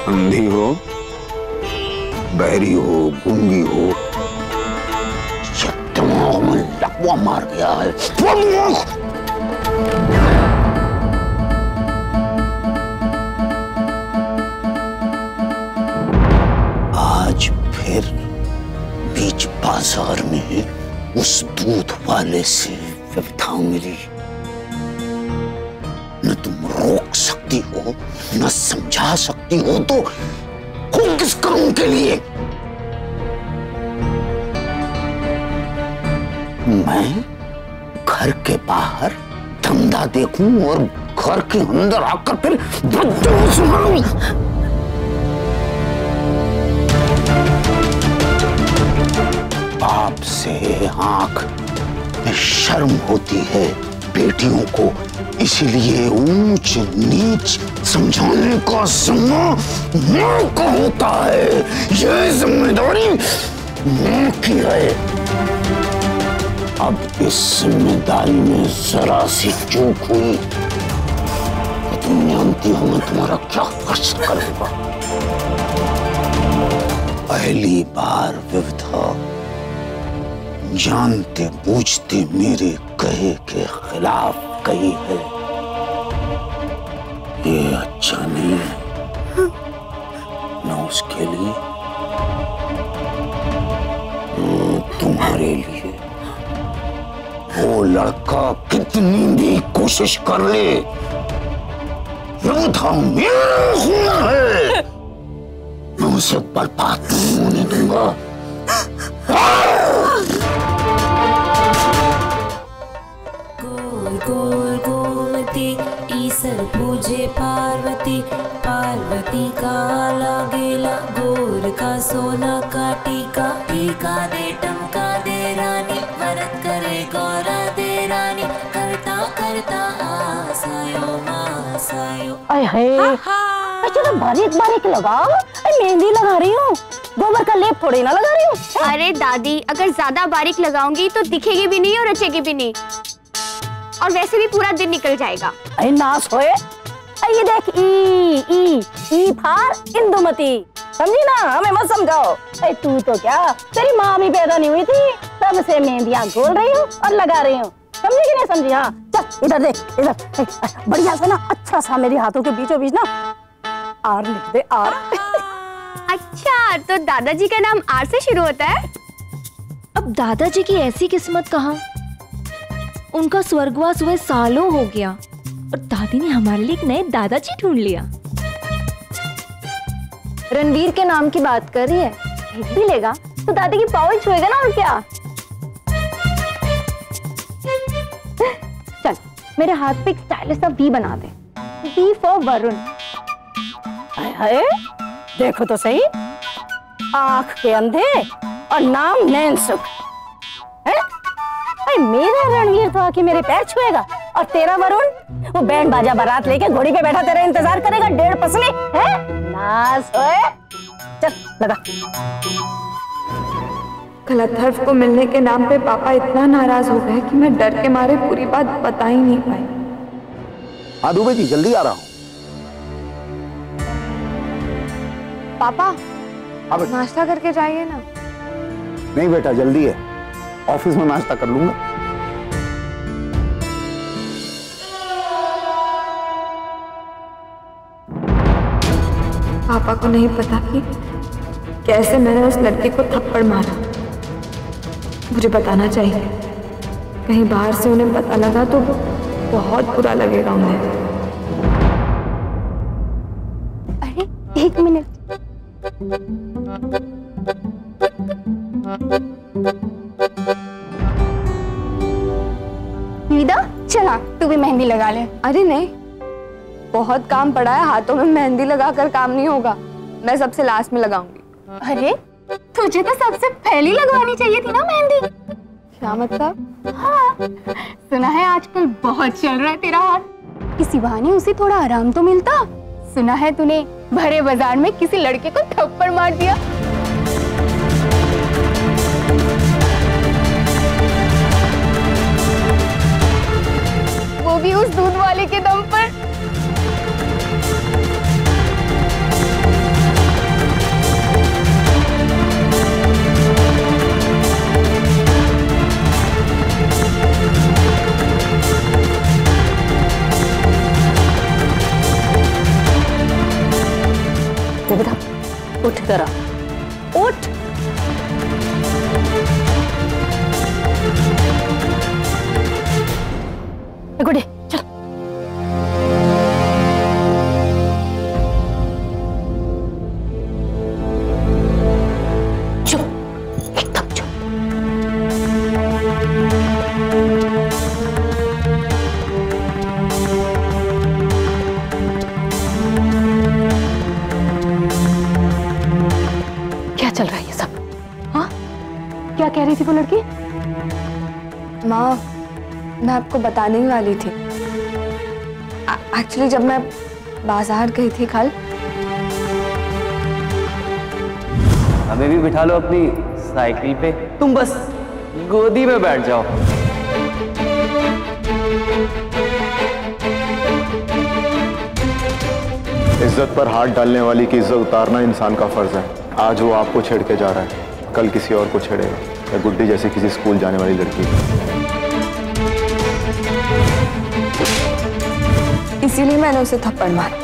अंधी हो, बहरी हो, गूंगी हो, या दिमाग में लकवा मार गया है। आज फिर बीच बाजार में उस दूध वाले से विपदा मिली। न तुम रोक सकती हो, न समझा सकती हो, तो हो किस काम के लिए? मैं घर के बाहर धंधा देखूं और घर के अंदर आकर फिर बदतमीजी सुनाऊं? बाप से आंख में शर्म होती है बेटियों को, इसलिए ऊंच नीच समझाने का जिम्मा मां का होता है। ये जिम्मेदारी मां की है। अब इस जिम्मेदारी में जरा सी चूक हुई तो तुम जानती हो मैं तुम्हारा क्या कर करूंगा। पहली बार विविधा जानते बूझते मेरे कहे के खिलाफ कही है, ये अच्छा नहीं है, न उसके लिए न तुम्हारे लिए। वो लड़का कितनी भी कोशिश कर ले, विविधा मेरा खून है, मैं उसे बर्बाद नहीं होने दूंगा। गोल गोमती ईसर पूजे पार्वती, पार्वती का लागेला गोर का सोना का टीका, टीका दे टमका दे रानी, वरत करे गौरा दे रानी, करता करता आसायो मासायो। आय हाय, चलो बारीक बारीक लगाओ। मेहंदी लगा रही हूँ, गोबर का लेप थोड़ी ना लगा रही हूँ। अरे दादी, अगर ज्यादा बारीक लगाऊंगी तो दिखेगी भी नहीं और रचेगी भी नहीं, और वैसे भी पूरा दिन निकल जाएगा। अरे नाश होए। ये देख, ई फार इंदुमती, समझी ना? हमें मत समझाओ। अरे तू तो क्या, तेरी माँ भी पैदा नहीं हुई थी तब से मेहंदियाँ घोल रही हूँ और लगा रही हूँ, समझी कि नहीं समझी? हाँ चल इधर देख, इधर बढ़िया सा ना, अच्छा सा मेरे हाथों के बीचों बीच ना आर लिख दे, आर। अच्छा, तो दादाजी का नाम आर से शुरू होता है? अब दादाजी की ऐसी किस्मत कहाँ, उनका स्वर्गवास हुए सालों हो गया और दादी ने हमारे लिए एक नए दादाजी ढूंढ लिया। रणवीर के नाम की बात कर रही है, भेज भी लेगा तो दादी की पाँव छुएगा ना, और क्या। चल मेरे हाथ पे एक स्टाइलिश सा वी बना दे, वी फॉर वरुण। हाय हाय, देखो तो सही, आंख के अंधे और नाम नैनसुख है। मेरा रणवीर तो आके मेरे पैर छुएगा, और तेरा वरुण वो बैंड बाजा बारात लेके घोड़ी पे बैठा तेरा इंतजार करेगा 1.5 पसली है। नास होए, चल लगा। गलत हर्फ को मिलने के नाम पे पापा इतना नाराज हो गए कि मैं डर के मारे पूरी बात बता ही नहीं पाई। हाँ दुबे जी, जल्दी आ रहा हूँ। पापा नाश्ता करके जाइए ना। नहीं बेटा, जल्दी है, ऑफिस में नाश्ता कर लूंगा। पापा को नहीं पता कि कैसे मैंने उस लड़के को थप्पड़ मारा। मुझे बताना चाहिए, कहीं बाहर से उन्हें पता लगा तो बहुत बुरा लगेगा उन्हें। अरे 1 मिनट, निविदा चला तू भी मेहंदी लगा ले। अरे नहीं, बहुत काम पड़ा है, हाथों में मेहंदी लगाकर काम नहीं होगा, मैं सबसे लास्ट में लगाऊंगी। अरे तुझे तो सबसे पहले लगवानी चाहिए थी ना मेहंदी। क्या मतलब? हाँ, सुना है आजकल बहुत चल रहा है तेरा हाथ, इसी बहाने उसे थोड़ा आराम तो मिलता। सुना है तूने भरे बाजार में किसी लड़के को थप्पड़ मार दिया। वो भी उस दूध वाले के दम पर। बेटा उठ जरा, उठ। गुड़े चल। चुप, एकदम चुप। क्या चल रहा है ये सब? हाँ, क्या कह रही थी वो लड़की? माँ, मैं आपको बताने ही वाली थी। एक्चुअली जब मैं बाजार गई थी कल। हमें भी बिठा लो अपनी साइकिल पे, तुम बस गोदी में बैठ जाओ। इज्जत पर हाथ डालने वाली की इज्जत उतारना इंसान का फर्ज है। आज वो आपको छेड़ के जा रहा है, कल किसी और को छेड़ेगा, या गुड्डी जैसी किसी स्कूल जाने वाली लड़की। इसीलिए मैंने उसे थप्पड़ मारा।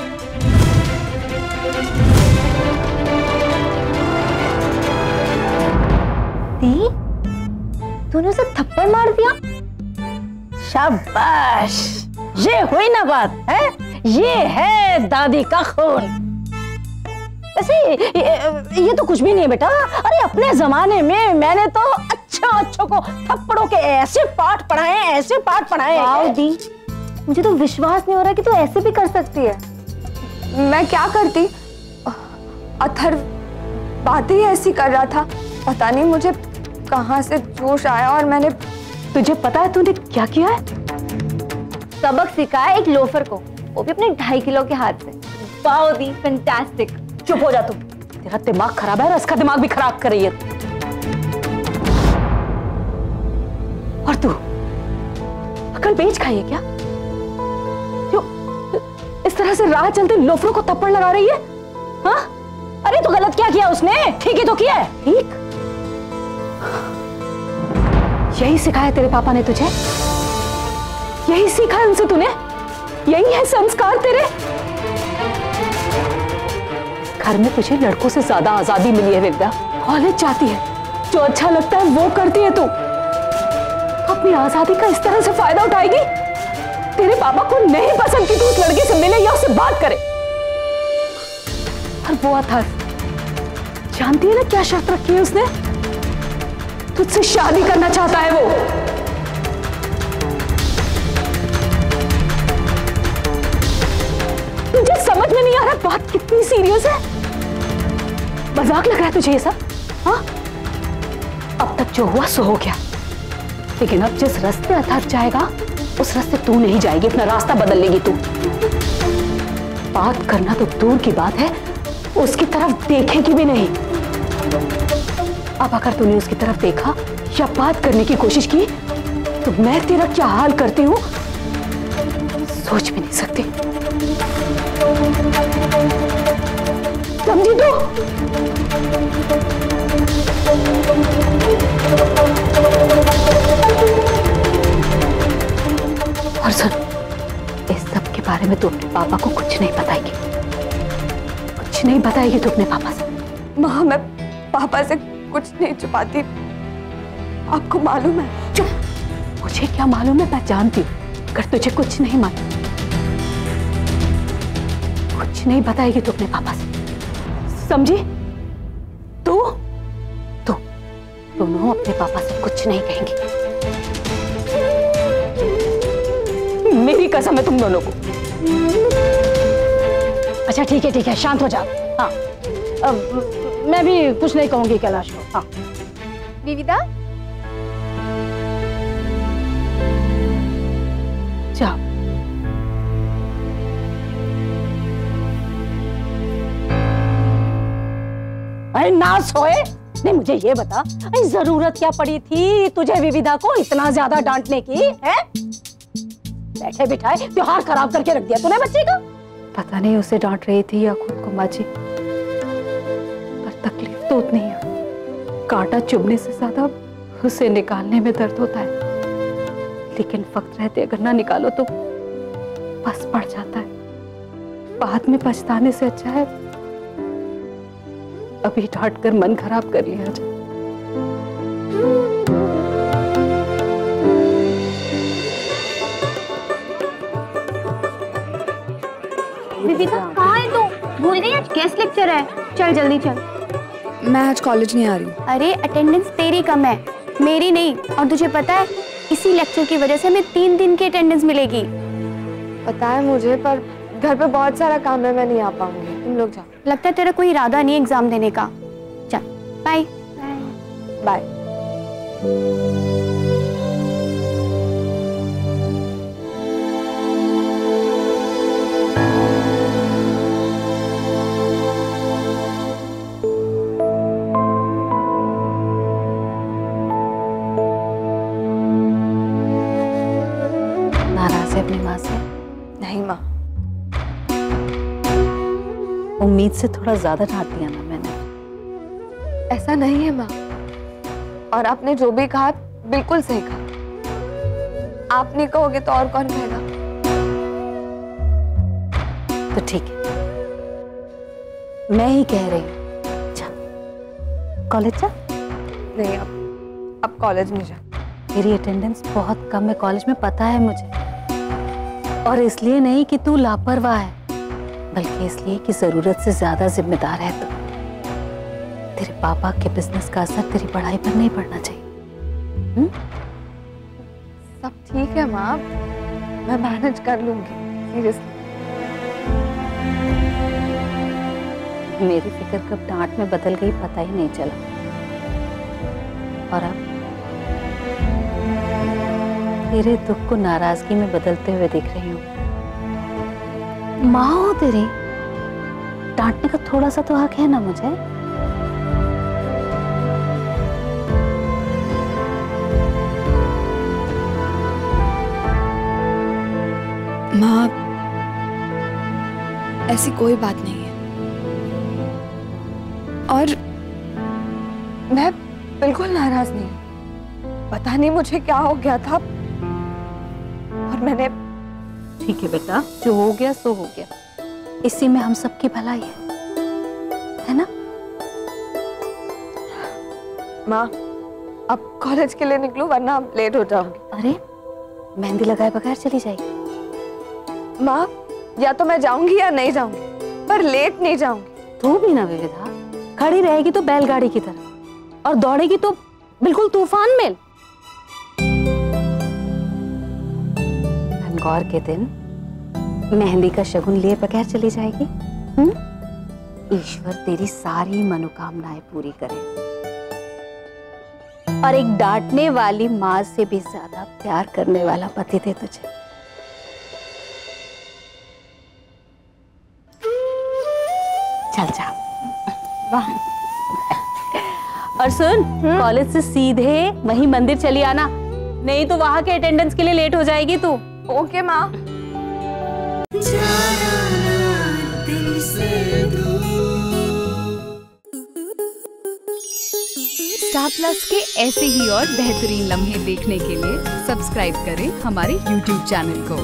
दी, तूने उसे थप्पड़ मार दिया? शाबाश, ये हुई ना बात है, ये है दादी का खून। ऐसे ये तो कुछ भी नहीं है बेटा। अरे अपने जमाने में मैंने तो अच्छों को थप्पड़ों के ऐसे पाठ पढ़ाए, ऐसे पाठ पढ़ाए। वाओ दी, मुझे तो विश्वास नहीं हो रहा कि तू ऐसे भी कर सकती है। मैं क्या करती? अथर्व बात ही ऐसी कर रहा था, पता नहीं मुझे कहां से जोश आया और मैंने। तुझे पता है तूने क्या किया है? सबक सिखाया एक लोफर को, वो भी अपने 2.5 किलो के हाथ से। वाओ दी, फैंटास्टिक। चुप हो जा तुम, तेरा दिमाग खराब है और उसका दिमाग भी खराब कर रही है। और तू अकल बेच खाई है क्या? जो इस तरह से राह चलते लोफरों को थप्पड़ लगा रही है? हाँ? अरे तो गलत क्या किया उसने? ठीक ही तो किया है। ठीक, यही सिखाया तेरे पापा ने तुझे? यही सीखा है उनसे तूने? यही है संस्कार तेरे? घर में तुझे लड़कों से ज्यादा आजादी मिली है विद्या। कॉलेज जाती है, जो अच्छा लगता है वो करती है तू। अपनी आजादी का इस तरह से फायदा उठाएगी? तेरे पापा को नहीं पसंद कि तू उस लड़के से मिले या उससे बात करे। और वो अथर्व, जानती है ना क्या शर्त रखी है उसने? तुझसे शादी करना चाहता है वो। तुझे समझ में नहीं आ रहा बात कितनी सीरियस है? मजाक लग रहा है तुझे ये सब? हाँ, अब तक जो हुआ सो हो गया, लेकिन अब जिस रास्ते अथर्व जाएगा उस रास्ते तू नहीं जाएगी, अपना रास्ता बदल लेगी तू। बात करना तो दूर की बात है, उसकी तरफ देखेगी भी नहीं। अब अगर तूने उसकी तरफ देखा या बात करने की कोशिश की तो मैं तेरा क्या हाल करती हूं सोच भी नहीं सकती। समझी तू? और सुन, इस सब के बारे में तू अपने पापा को कुछ नहीं बताएगी, कुछ नहीं बताएगी तू अपने पापा से। माँ, मैं पापा से कुछ नहीं छुपाती। आपको मालूम है? चुप। मुझे क्या मालूम है, मैं जानती हूँ। अगर तुझे कुछ नहीं मालूम, कुछ नहीं बताएगी तू अपने पापा से, समझी? तू दोनों अपने पापा से कुछ नहीं कहेंगे। मेरी कसम है तुम दोनों को। अच्छा ठीक है, शांत हो जाओ। हाँ, अब मैं भी कुछ नहीं कहूंगी कैलाश को। हाँ विविधा, जाओ। अरे ना सोए। नहीं, मुझे ये बता, अरे जरूरत क्या पड़ी थी तुझे विविधा को इतना ज्यादा डांटने की? है बैठे बिठाए त्योहार खराब करके रख दिया तूने बच्चे का। पता नहीं उसे डांट रही थी या खुद को माँ जी, पर तकलीफ तो उतनी है। कांटा चुभने से ज्यादा उसे निकालने में दर्द होता है, लेकिन वक्त रहते अगर ना निकालो तो बस पड़ जाता है। बाद में पछताने से अच्छा है अभी डांट कर मन खराब कर लिया जाए। विविधा कहाँ है तू? भूल गई आज गेस्ट लेक्चर है। चल जल्दी चल। मैं आज कॉलेज नहीं आ रही। अरे अटेंडेंस तेरी कम है, मेरी नहीं। और तुझे पता है इसी लेक्चर की वजह से हमें 3 दिन की अटेंडेंस मिलेगी। पता है मुझे, पर घर पे बहुत सारा काम है, मैं नहीं आ पाऊंगी। तुम लोग जाओ। लगता है तेरा कोई इरादा नहीं एग्जाम देने का। चल बाय बाय। नाराज है अपनी माँ से? नहीं माँ। उम्मीद से थोड़ा ज्यादा डांट दिया ना मैंने। ऐसा नहीं है माँ, और आपने जो भी कहा बिल्कुल सही कहा। आप नहीं कहोगे तो और कौन कहेगा? तो ठीक है, मैं ही कह रही हूँ, जा कॉलेज जा। नहीं, अब कॉलेज नहीं जा। मेरी अटेंडेंस बहुत कम है कॉलेज में, पता है मुझे। और इसलिए नहीं कि तू लापरवाह है, बल्कि इसलिए कि जरूरत से ज्यादा जिम्मेदार है तू। तेरे पापा के बिजनेस का असर तेरी पढ़ाई पर नहीं पड़ना चाहिए। सब ठीक है माँ, मैं मैनेज कर लूंगी। सीरियसली। मेरी फिक्र कब डांट में बदल गई पता ही नहीं चला। और अब तेरे दुख को नाराजगी में बदलते हुए देख रही हूँ। माँ हो तेरी, डांटने का थोड़ा सा तो हक है ना मुझे। माँ, ऐसी कोई बात नहीं है, और मैं बिल्कुल नाराज नहीं हूँ। पता नहीं मुझे क्या हो गया था, और मैंने। ठीक है बेटा, जो हो गया सो हो गया, इसी में हम सबकी भलाई है ना? माँ, अब कॉलेज के लिए निकलूं वरना लेट हो जाऊंगी। अरे मेहंदी लगाए बगैर चली जाएगी? माँ, या तो मैं जाऊंगी या नहीं जाऊंगी, पर लेट नहीं जाऊंगी। तू भी ना विविधा, खड़ी रहेगी तो बैलगाड़ी की तरह, और दौड़ेगी तो बिल्कुल तूफान में। गौर के दिन मेहंदी का शगुन लिए बगैर चली जाएगी। ईश्वर तेरी सारी मनोकामनाएं पूरी करे, और एक डांटने वाली माँ से भी ज्यादा प्यार करने वाला पति दे तुझे। चल जा। वाह। और सुन, कॉलेज से सीधे वहीं मंदिर चली आना, नहीं तो वहां के अटेंडेंस के लिए लेट हो जाएगी तू। ओके माँ। स्टार प्लस के ऐसे ही और बेहतरीन लम्हे देखने के लिए सब्सक्राइब करें हमारे YouTube चैनल को।